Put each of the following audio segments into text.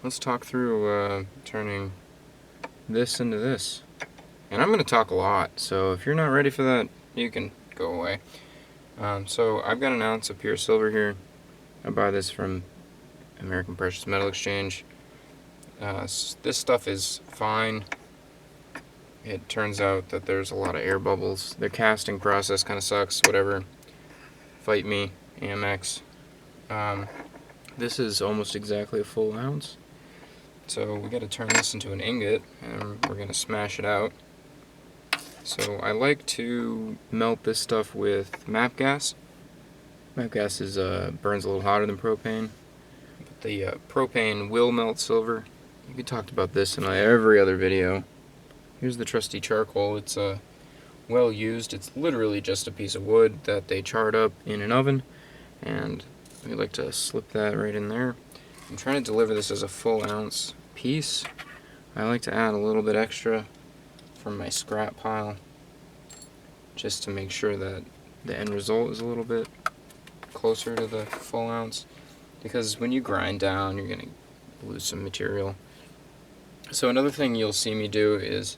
let's talk through turning this into this. And I'm going to talk a lot, so if you're not ready for that, you can go away. So I've got an ounce of pure silver here. I buy this from American Precious Metal Exchange. This stuff is fine. It turns out that there's a lot of air bubbles. The casting process kind of sucks, whatever. Fight me, AMX. This is almost exactly a full ounce. So we got to turn this into an ingot, and we're going to smash it out. So I like to melt this stuff with MAP gas. MAP gas is burns a little hotter than propane. But the propane will melt silver. We talked about this in every other video. Here's the trusty charcoal. It's well used. It's literally just a piece of wood that they charred up in an oven, and we like to slip that right in there. I'm trying to deliver this as a full ounce piece. I like to add a little bit extra from my scrap pile just to make sure that the end result is a little bit closer to the full ounce, because when you grind down you're going to lose some material. So another thing you'll see me do is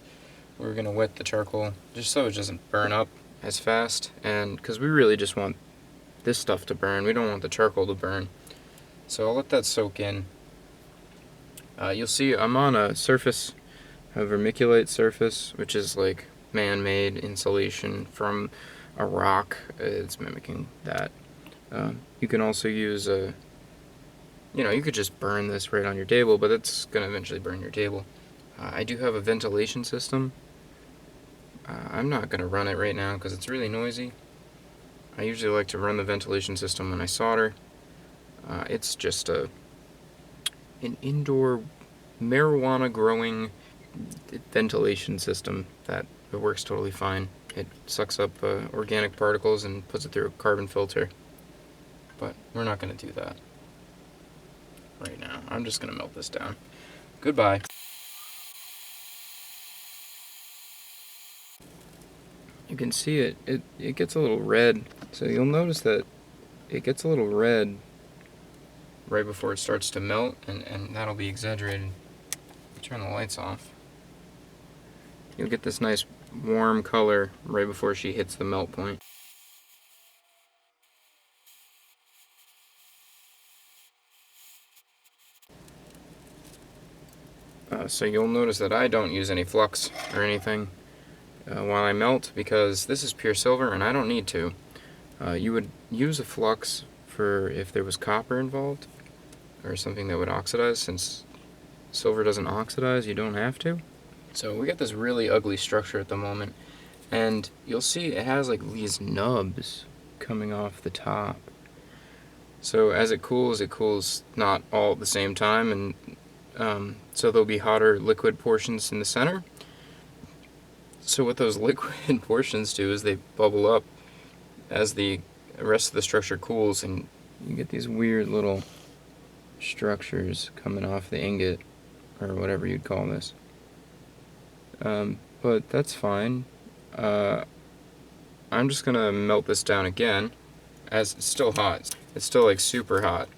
we're going to wet the charcoal just so it doesn't burn up as fast, and because we really just want this stuff to burn, we don't want the charcoal to burn. So I'll let that soak in. You'll see I'm on a surface, a vermiculite surface, which is like man-made insulation from a rock. It's mimicking that. You can also use you could just burn this right on your table, but it's going to eventually burn your table. I do have a ventilation system. I'm not going to run it right now because it's really noisy. I usually like to run the ventilation system when I solder. It's just an indoor marijuana growing ventilation system that it works totally fine. It sucks up organic particles and puts it through a carbon filter. But we're not going to do that right now. I'm just going to melt this down. Goodbye. You can see it gets a little red. So you'll notice that it gets a little red right before it starts to melt, and that'll be exaggerated. Turn the lights off. You'll get this nice warm color right before she hits the melt point. So you'll notice that I don't use any flux or anything while I melt, because this is pure silver and I don't need to. You would use a flux for if there was copper involved or something that would oxidize. Since silver doesn't oxidize, you don't have to. So we got this really ugly structure at the moment, and you'll see it has like these nubs coming off the top. So as it cools not all at the same time, and so there'll be hotter liquid portions in the center. So what those liquid portions do is they bubble up as the rest of the structure cools, and you get these weird little structures coming off the ingot, or whatever you'd call this. But that's fine. I'm just gonna melt this down again, as it's still hot. It's still like super hot.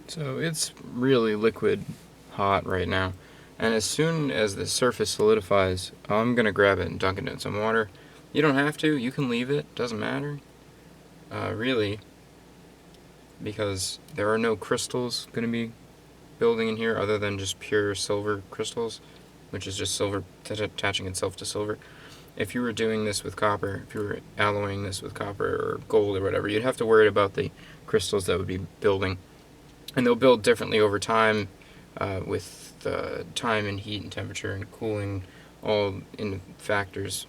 So it's really liquid hot right now. And as soon as the surface solidifies, I'm gonna grab it and dunk it in some water. You don't have to, you can leave it, doesn't matter. Really, because there are no crystals gonna be building in here other than just pure silver crystals, which is just silver attaching itself to silver. If you were doing this with copper, if you were alloying this with copper or gold or whatever, you'd have to worry about the crystals that would be building. And they'll build differently over time with time and heat and temperature and cooling, all in factors.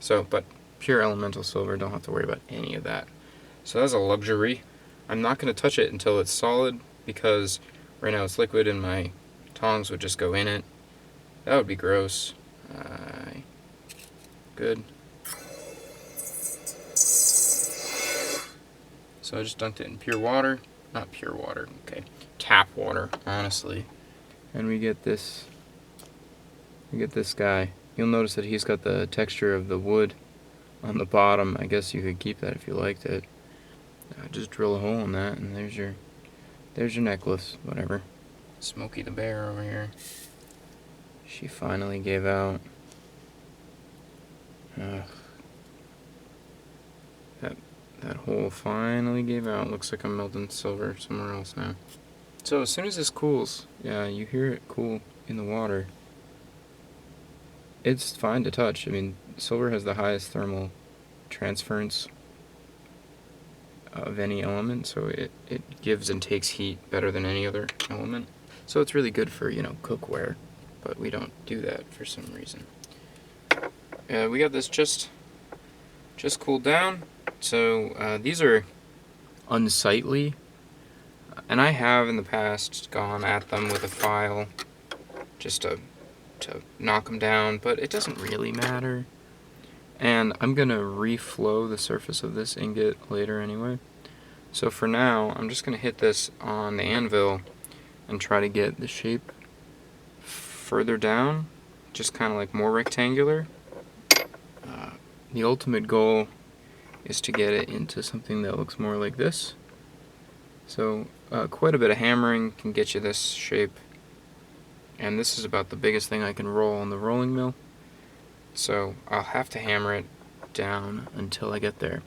So, but pure elemental silver, don't have to worry about any of that. So that's a luxury. I'm not going to touch it until it's solid, because right now it's liquid and my tongs would just go in it. That would be gross. Good. So I just dunked it in pure water. Not pure water, okay. Tap water, honestly. And we get this guy. You'll notice that he's got the texture of the wood on the bottom. I guess you could keep that if you liked it. Just drill a hole in that, and there's your necklace, whatever. Smokey the Bear over here. She finally gave out. That hole finally gave out. Looks like I'm melting silver somewhere else now. So as soon as this cools, yeah, you hear it cool in the water. It's fine to touch. I mean, silver has the highest thermal transference of any element, so it gives and takes heat better than any other element. So it's really good for, cookware, but we don't do that for some reason. We got this just cooled down. So these are unsightly, and I have in the past gone at them with a file just to knock them down, but it doesn't really matter. And I'm gonna reflow the surface of this ingot later anyway. So for now, I'm just gonna hit this on the anvil and try to get the shape further down, just kind of like more rectangular. The ultimate goal is to get it into something that looks more like this. So quite a bit of hammering can get you this shape, and this is about the biggest thing I can roll on the rolling mill. So I'll have to hammer it down until I get there.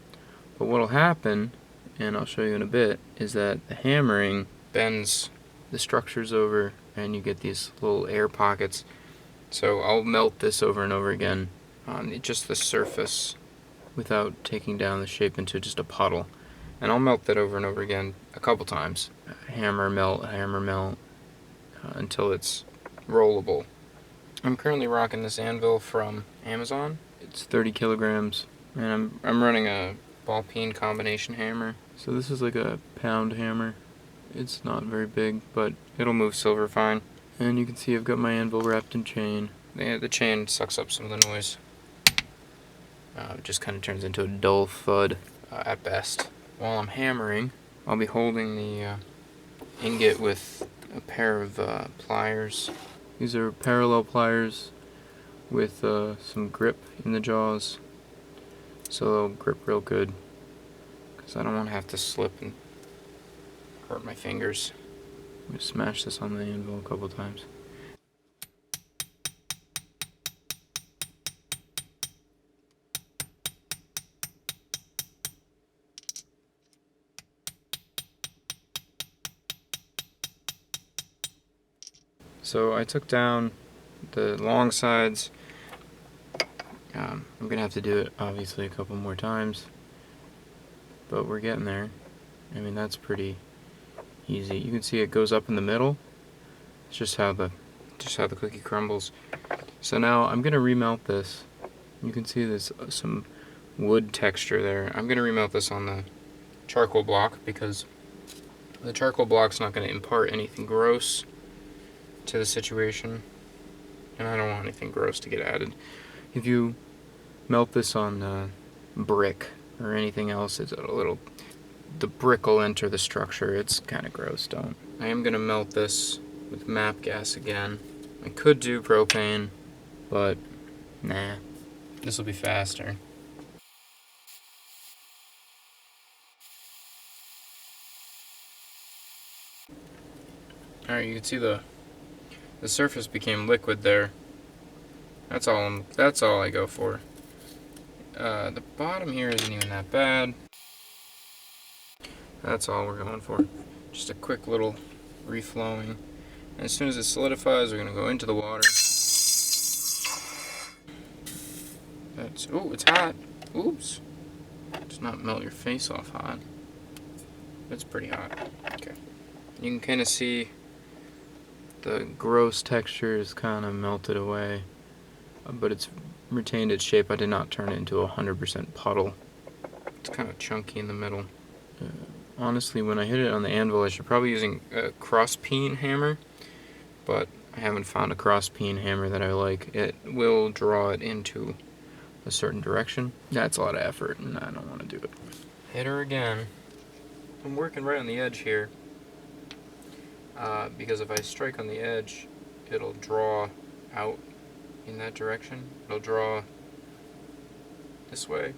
But what'll happen, and I'll show you in a bit, is that the hammering bends the structures over and you get these little air pockets. So I'll melt this over and over again on just the surface without taking down the shape into just a puddle. And I'll melt that over and over again a couple times. Hammer, melt, until it's rollable. I'm currently rocking this anvil from Amazon. It's 30 kilograms, and I'm running a ball peen combination hammer. So this is like a pound hammer. It's not very big, but it'll move silver fine. And you can see I've got my anvil wrapped in chain. The chain sucks up some of the noise. It just kind of turns into a dull thud at best. While I'm hammering, I'll be holding the ingot with a pair of pliers. These are parallel pliers with some grip in the jaws, so they'll grip real good, because I don't want to have to slip and hurt my fingers. I'm going to smash this on the anvil a couple times. So I took down the long sides. I'm going to have to do it obviously a couple more times, but we're getting there. I mean, that's pretty easy. You can see it goes up in the middle. It's just how the cookie crumbles. So now I'm going to remelt this. You can see there's some wood texture there. I'm going to remelt this on the charcoal block because the charcoal block's not going to impart anything gross to the situation, and I don't want anything gross to get added. If you melt this on brick or anything else, the brick will enter the structure. It's kind of gross. Don't. I am going to melt this with MAP gas again. I could do propane, but nah, this will be faster. Alright, you can see the surface became liquid there. That's all I go for. The bottom here isn't even that bad. That's all we're going for. Just a quick little reflowing. And as soon as it solidifies, we're going to go into the water. Oh, it's hot. Oops. Does not melt your face off hot. It's pretty hot. Okay. You can kind of see the gross texture is kind of melted away, but it's retained its shape. I did not turn it into a 100% puddle. It's kind of chunky in the middle. Honestly, when I hit it on the anvil, I should probably using a cross peen hammer, but I haven't found a cross peen hammer that I like. It will draw it into a certain direction. That's a lot of effort, and I don't want to do it. Hit her again. I'm working right on the edge here, because if I strike on the edge, it'll draw out in that direction. It'll draw this way.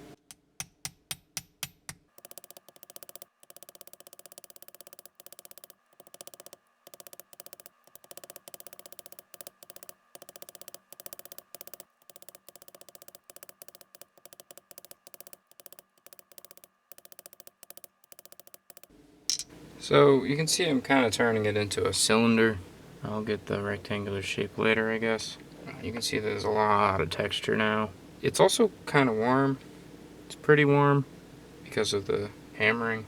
So you can see I'm kind of turning it into a cylinder. I'll get the rectangular shape later, I guess. You can see there's a lot of texture now. It's also kind of warm. It's pretty warm because of the hammering.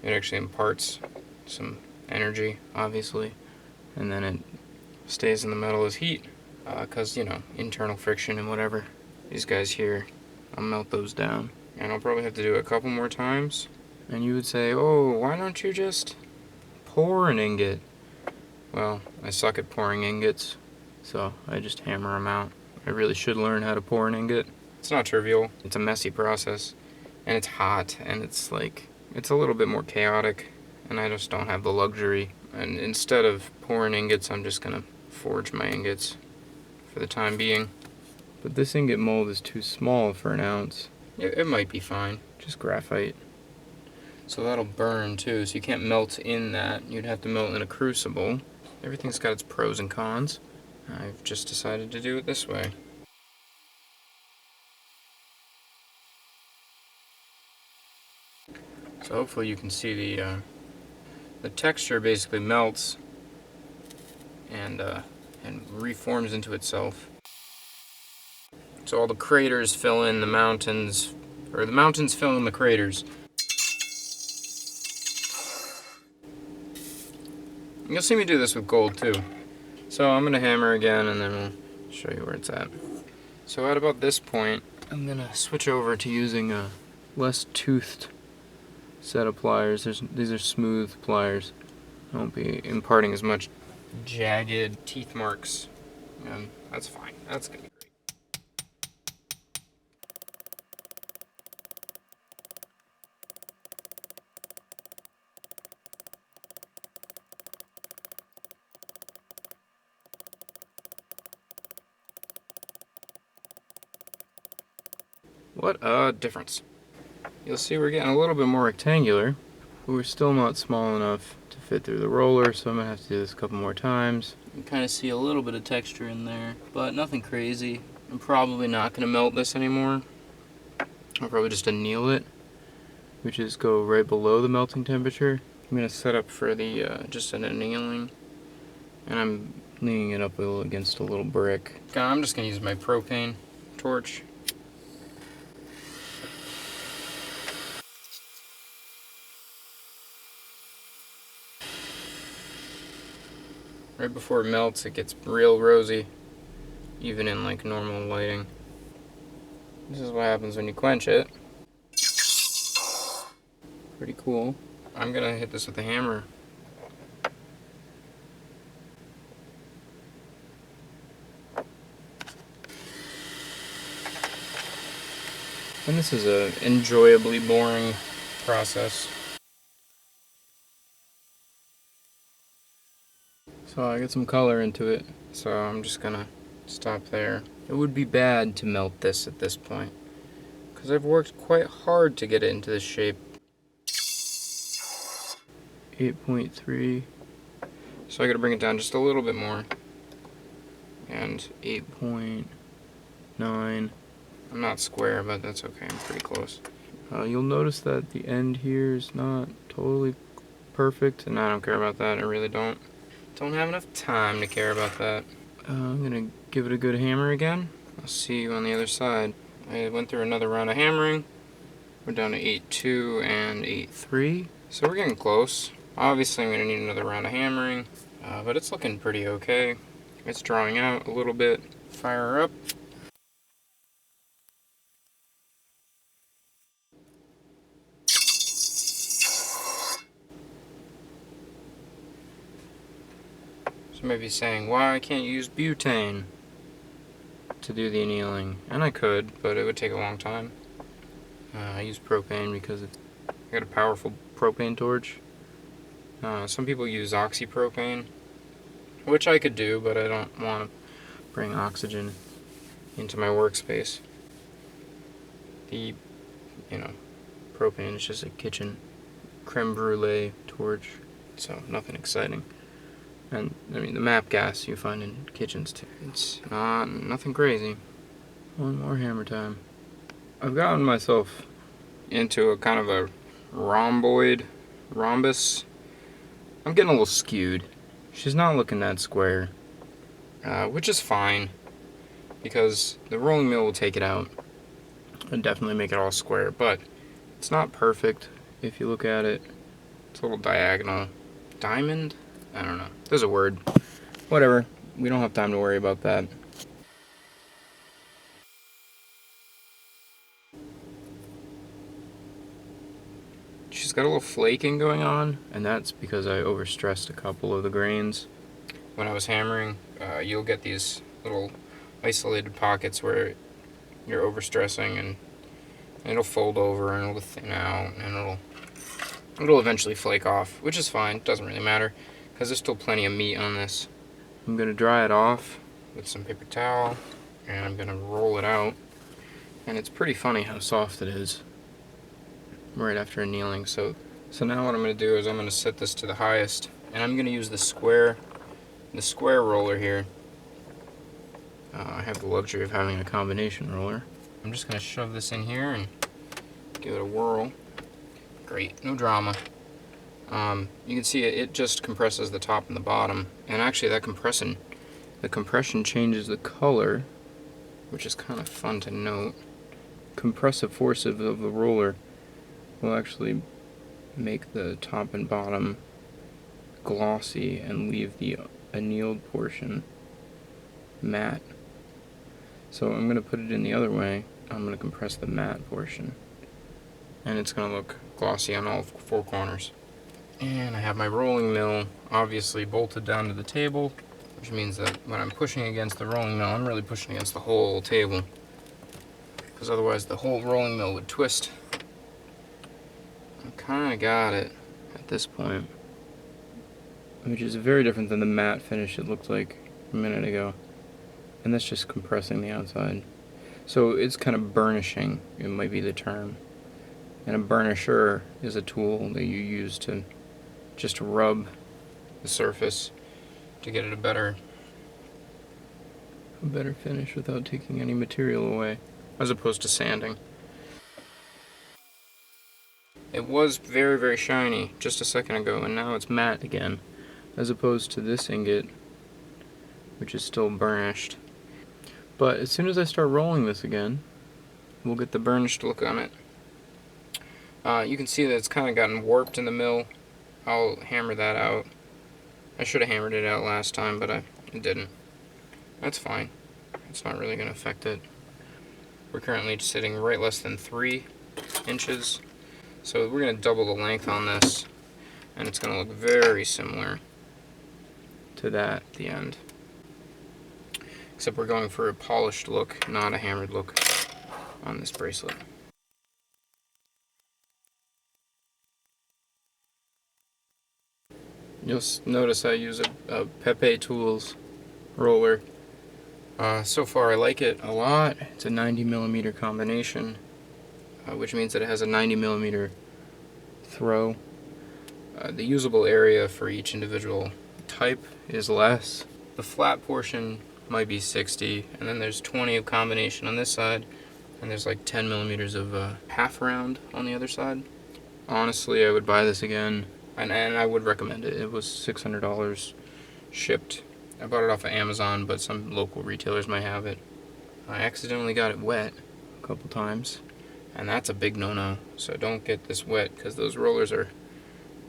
It actually imparts some energy, obviously, and then it stays in the metal as heat because, you know, internal friction and whatever. These guys here, I'll melt those down. And I'll probably have to do it a couple more times. And you would say, oh, why don't you just pour an ingot? Well, I suck at pouring ingots, so I just hammer them out. I really should learn how to pour an ingot. It's not trivial. It's a messy process, and it's hot, and it's like, it's a little bit more chaotic, and I just don't have the luxury. And instead of pouring ingots, I'm just gonna forge my ingots for the time being. But this ingot mold is too small for an ounce. It might be fine. Just graphite. So that'll burn too, so you can't melt in that. You'd have to melt in a crucible. Everything's got its pros and cons. I've just decided to do it this way. So hopefully you can see the texture basically melts and reforms into itself. So all the craters fill in the mountains, or the mountains fill in the craters. You'll see me do this with gold too. So I'm going to hammer again and then we'll show you where it's at. So at about this point, I'm going to switch over to using a less toothed set of pliers. These are smooth pliers. I won't be imparting as much jagged teeth marks. And that's fine. That's going to be great. What a difference. You'll see we're getting a little bit more rectangular, but we're still not small enough to fit through the roller, so I'm going to have to do this a couple more times. You can kind of see a little bit of texture in there, but nothing crazy. I'm probably not going to melt this anymore. I'll probably just anneal it, which is go right below the melting temperature. I'm going to set up for the just an annealing, and I'm leaning it up against a little brick. I'm just going to use my propane torch. Right before it melts, it gets real rosy, even in like normal lighting. This is what happens when you quench it. Pretty cool. I'm gonna hit this with a hammer. And this is a enjoyably boring process. So I get some color into it, so I'm just gonna stop there. It would be bad to melt this at this point, because I've worked quite hard to get it into this shape. 8.3. So I gotta bring it down just a little bit more. And 8.9. I'm not square, but that's okay, I'm pretty close. You'll notice that the end here is not totally perfect, and I don't care about that, I really don't. Don't have enough time to care about that. I'm gonna give it a good hammer again. I'll see you on the other side. I went through another round of hammering. We're down to 8.2 and 8.3. So we're getting close. Obviously I'm gonna need another round of hammering, but it's looking pretty okay. It's drawing out a little bit. Fire her up. So maybe saying, why I can't use butane to do the annealing? And I could, but it would take a long time. I use propane because I got a powerful propane torch. Some people use oxypropane, which I could do, but I don't want to bring oxygen into my workspace. The, propane is just a kitchen creme brulee torch, so nothing exciting. And I mean, the MAP gas you find in kitchens too. It's nothing crazy. One more hammer time. I've gotten myself into a kind of a rhombus. I'm getting a little skewed. She's not looking that square, which is fine, because the rolling mill will take it out and definitely make it all square, but it's not perfect. If you look at it, it's a little diagonal. Diamond? I don't know. There's a word. Whatever. We don't have time to worry about that. She's got a little flaking going on, and that's because I overstressed a couple of the grains. When I was hammering, you'll get these little isolated pockets where you're overstressing, and it'll fold over and it'll thin out, and it'll eventually flake off, which is fine. Doesn't really matter, because there's still plenty of meat on this. I'm going to dry it off with some paper towel, and I'm going to roll it out. And it's pretty funny how soft it is right after annealing. So now what I'm going to do is I'm going to set this to the highest, and I'm going to use the square roller here. I have the luxury of having a combination roller. I'm just going to shove this in here and give it a whirl. Great, no drama. You can see it just compresses the top and the bottom, and actually the compression changes the color, which is kind of fun to note. Compressive force of the roller will actually make the top and bottom glossy and leave the annealed portion matte. So I'm going to put it in the other way. I'm going to compress the matte portion, and it's going to look glossy on all four corners. And I have my rolling mill obviously bolted down to the table, which means that when I'm pushing against the rolling mill, I'm really pushing against the whole table, because otherwise the whole rolling mill would twist. I kind of got it at this point, which is very different than the matte finish it looked like a minute ago. And that's just compressing the outside. So it's kind of burnishing, it might be the term. And a burnisher is a tool that you use to just rub the surface to get it a better finish without taking any material away, as opposed to sanding. It was very, very shiny just a second ago, and now it's matte again, as opposed to this ingot, which is still burnished. But as soon as I start rolling this again, we'll get the burnished look on it. You can see that it's kind of gotten warped in the mill. I'll hammer that out. I should have hammered it out last time, but I didn't. That's fine. It's not really going to affect it. We're currently sitting right less than 3 inches. So we're going to double the length on this, and it's going to look very similar to that at the end. Except we're going for a polished look, not a hammered look on this bracelet. You'll notice I use a Pepe Tools roller. So far I like it a lot. It's a 90mm combination, which means that it has a 90mm throw. The usable area for each individual type is less. The flat portion might be 60, and then there's 20 of combination on this side, and there's like 10mm of half round on the other side. Honestly, I would buy this again, and I would recommend it. It was $600 shipped. I bought it off of Amazon, but some local retailers might have it. I accidentally got it wet a couple times, and that's a big no-no. So don't get this wet, because those rollers are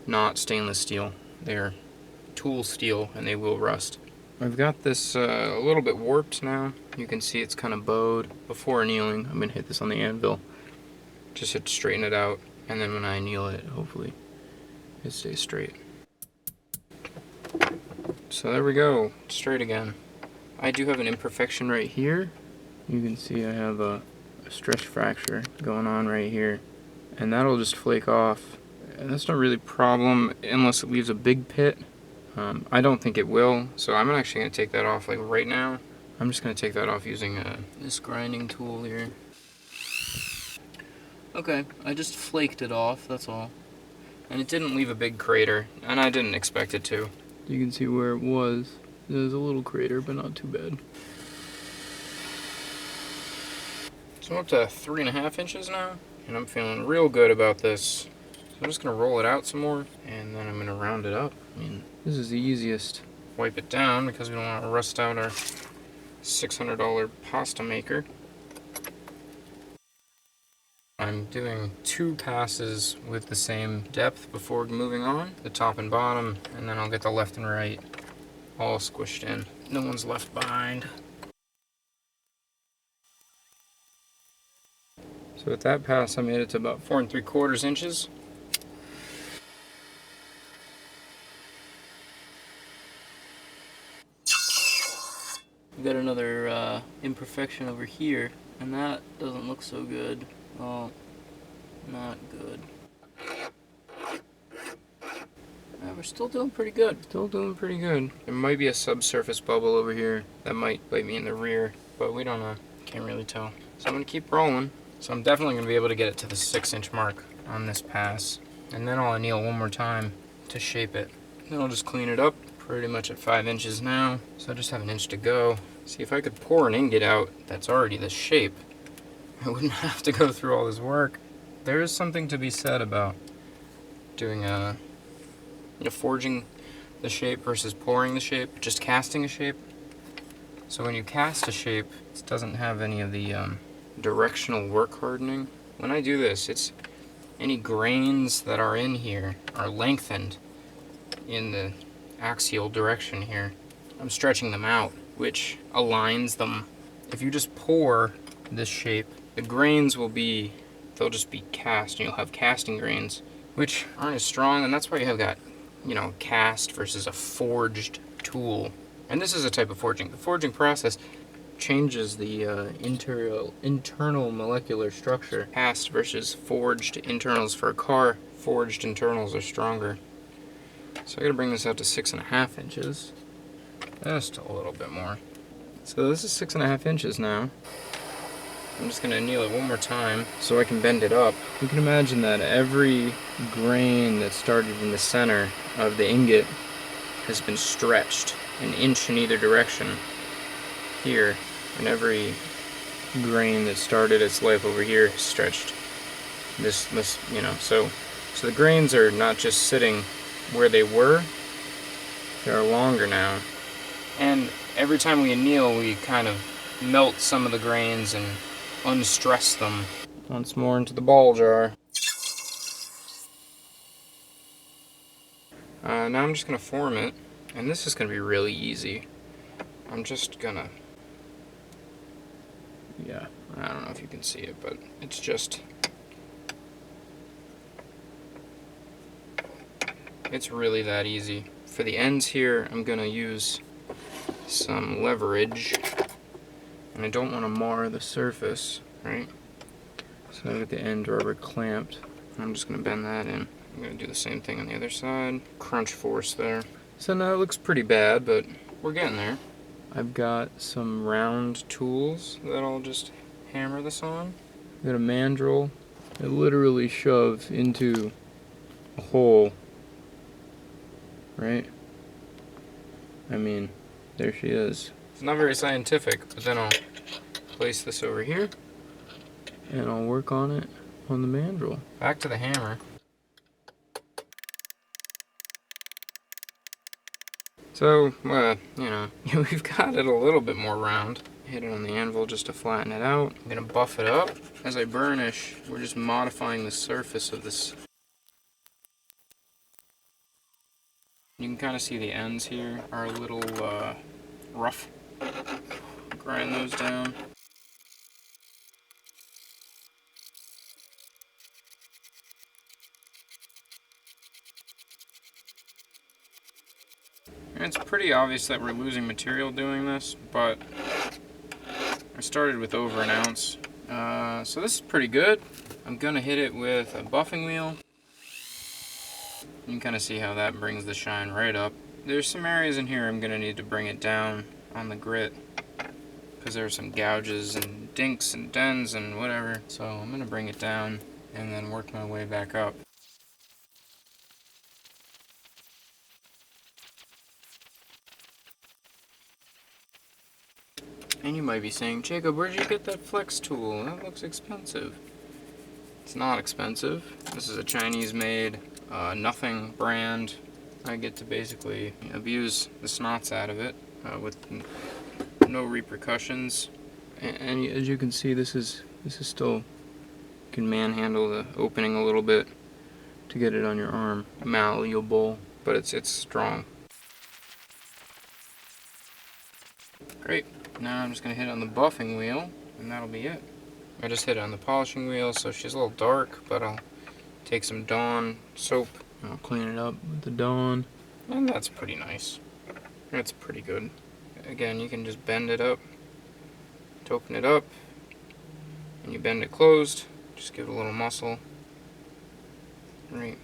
not stainless steel. They're tool steel, and they will rust. I've got this a little bit warped now. You can see it's kind of bowed. Before annealing, I'm going to hit this on the anvil just to straighten it out, and then when I anneal it, hopefully it stays straight. So there we go, straight again. I do have an imperfection right here. You can see I have a stretch fracture going on right here, and that'll just flake off. And that's not really a problem unless it leaves a big pit. I don't think it will, so I'm actually going to take that off like right now. I'm just going to take that off using this grinding tool here. Okay, I just flaked it off, that's all. And it didn't leave a big crater, and I didn't expect it to. You can see where it was. There's a little crater, but not too bad. So I'm up to 3.5 inches now, and I'm feeling real good about this. So I'm just gonna roll it out some more, and then I'm gonna round it up. I mean, this is the easiest. Wipe it down because we don't want to rust out our $600 pasta maker. I'm doing 2 passes with the same depth before moving on, the top and bottom, and then I'll get the left and right all squished in. No one's left behind. So with that pass, I made it to about 4 3/4 inches. We got another imperfection over here, and that doesn't look so good. Oh, not good. We're still doing pretty good. Still doing pretty good. There might be a subsurface bubble over here that might bite me in the rear, but we don't know. Can't really tell. So I'm gonna keep rolling. So I'm definitely gonna be able to get it to the 6-inch mark on this pass. And then I'll anneal one more time to shape it. Then I'll just clean it up. Pretty much at 5 inches now. So I just have 1 inch to go. See, if I could pour an ingot out that's already this shape, I wouldn't have to go through all this work. There is something to be said about doing forging the shape versus pouring the shape, just casting a shape. So when you cast a shape, it doesn't have any of the directional work hardening. When I do this, it's any grains that are in here are lengthened in the axial direction here. I'm stretching them out, which aligns them. If you just pour this shape, the grains will be, they'll just be cast, and you'll have casting grains, which aren't as strong, and that's why you have got, you know, cast versus a forged tool. And this is a type of forging. The forging process changes the internal molecular structure. Cast versus forged internals for a car. Forged internals are stronger. So I gotta bring this out to 6.5 inches. Just a little bit more. So this is 6.5 inches now. I'm just gonna anneal it one more time so I can bend it up. You can imagine that every grain that started in the center of the ingot has been stretched 1 inch in either direction here, and every grain that started its life over here is stretched this, you know, so the grains are not just sitting where they were, they're longer now. And every time we anneal, we kind of melt some of the grains and unstress them once more into the ball jar. Now I'm just going to form it, and this is going to be really easy. I'm just going to, yeah, I don't know if you can see it, but it's just, it's really that easy. For the ends here, I'm going to use some leverage, and I don't want to mar the surface, right? So I got the end rubber clamped. I'm just going to bend that in. I'm going to do the same thing on the other side. Crunch force there. So now it looks pretty bad, but we're getting there. I've got some round tools that I'll just hammer this on. I've got a mandrel. I literally shove into a hole, right? I mean, there she is. It's not very scientific, but then I'll place this over here and I'll work on it on the mandrel. Back to the hammer. So, you know, we've got it a little bit more round. Hit it on the anvil just to flatten it out. I'm gonna buff it up. As I burnish, we're just modifying the surface of this. You can kind of see the ends here are a little rough. Grind those down. And it's pretty obvious that we're losing material doing this, but I started with over 1 ounce. So this is pretty good. I'm gonna hit it with a buffing wheel. You can kind of see how that brings the shine right up. There's some areas in here I'm gonna need to bring it down on the grit. because there's some gouges and dinks and dents and whatever. So I'm going to bring it down and then work my way back up. And you might be saying, Jacob, where'd you get that flex tool? That looks expensive. It's not expensive. This is a Chinese-made, nothing brand. I get to basically abuse the snots out of it with no repercussions. And as you can see, this is still, you can manhandle the opening a little bit to get it on your arm. Malleable, but it's strong. Great. Now I'm just going to hit on the buffing wheel, and that'll be it. I just hit on the polishing wheel, so she's a little dark, but I'll take some Dawn soap and I'll clean it up with the Dawn. And that's pretty nice. That's pretty good. Again, you can just bend it up to open it up, and you bend it closed. Just give it a little muscle. Right.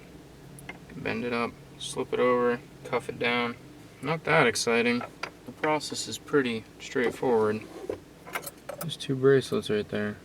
Bend it up, slip it over, cuff it down. Not that exciting. The process is pretty straightforward. There's 2 bracelets right there.